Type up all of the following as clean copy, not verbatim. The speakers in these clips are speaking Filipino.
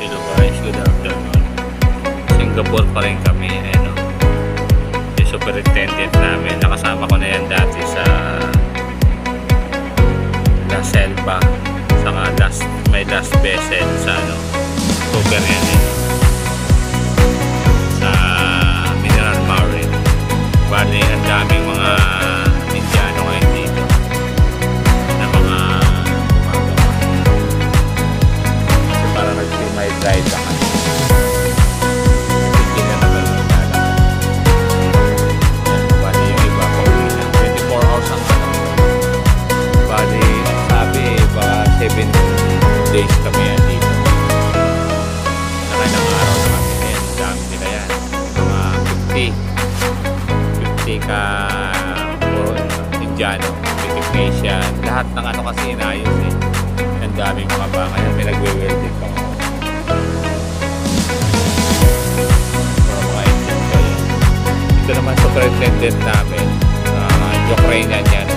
Hello guys, good afternoon. Singapore pa rin kami. Ayan o. Yung superintendent namin. Nakasama ko na yan dati sa La Selva. Saka may last vessel sa October yan eh. Sa Mineral Marine. Bali, ang daming mga Indiano ngayon dito. Na mga kasi parang nag-may ride lang. Days kami yan dito. Nakailang araw na kami. Ayan, dami nila yan. Mga 50 ka puro Indiano, Indonesian. Lahat ng kasi inayos eh. Ang daming mga baka yan. May nagwe-welding pa. Puro mga Indian kayo. Ito naman superintendent namin. Ukrainian yan.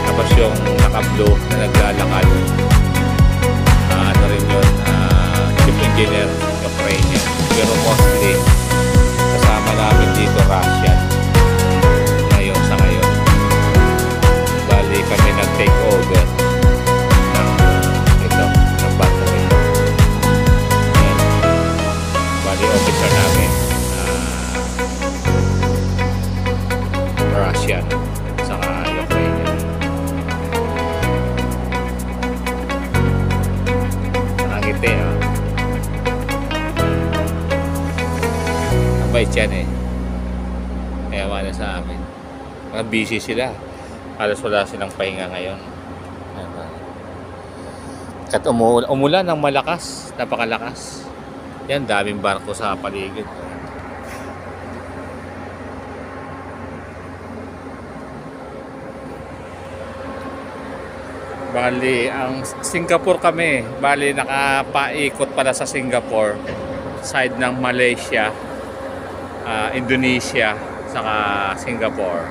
Tapos yung naka-blue na naglalakad. Ano rin yun, chief engineer Ukrainian, pero mostly kasama namin dito Russian ngayon sa ngayon. Bali kami nag-take over ng ng battery. Ayan. Bali officer namin Russian saka Ukrainian. Ngiti ang bait yan eh. Kaya wala sa amin. Mga busy sila. Halos wala silang pahinga ngayon. At umulan ng malakas. Napakalakas. Yan, daming barko sa paligid. Bali, ang Singapore kami. Bali, nakapaikot pala sa Singapore. Side ng Malaysia, Indonesia, saka Singapore.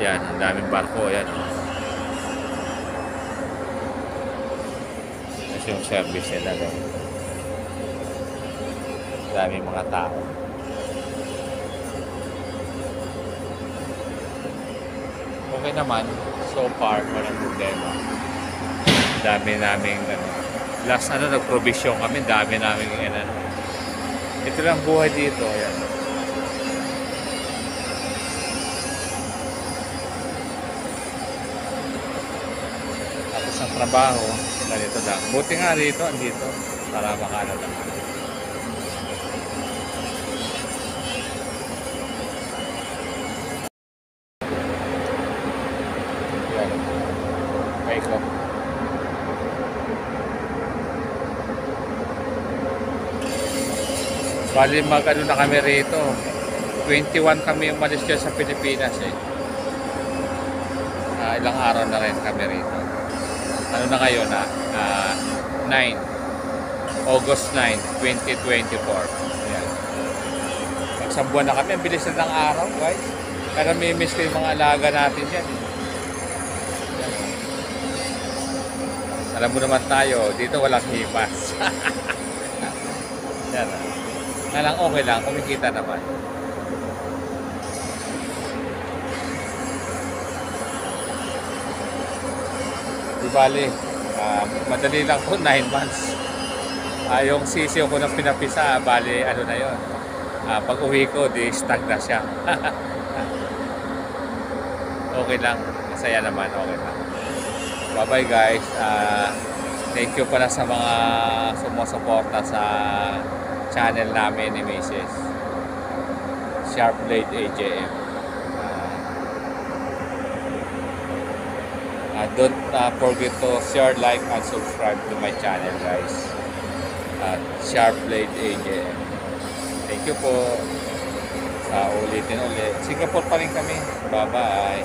Yan, ang daming barko. Yan. Kasi yung service nila. Daming mga tao. Okay naman. So far, walang problema. Dami naming last nagprovision kami, dami naming ito lang buhay dito. Ayan. Tapos ang trabaho ganito lang, buti nga dito andito para makaano lang. Ayan. Okay ko. Bali na kami rito. 21 kami umalis dyan sa Pilipinas eh. Ilang araw na rin kami rito. Ano na ngayon 9 August 9, 2024. Ayan. Isang buwan na kami. Ang bilis na ng araw guys. Pero may miss ko yung mga alaga natin dyan eh. Alam mo naman tayo, dito walang himas. Yan lang, okay lang, kumikita naman. Di bali, madali lang po, 9 months. Yung sisiyo ko ng pinapisa, bali, ano na yun. Pag uwi ko, di stag na siya. Okay lang, masaya naman, okay lang. Bye bye guys. Thank you pala sa mga sumusuporta sa channel namin ni Mrs. Sharpblade AJM. Don't forget to share, like, and subscribe to my channel guys. Sharpblade AJM. Thank you po. Ulitin ulit. Singapore pa rin kami. Bye bye.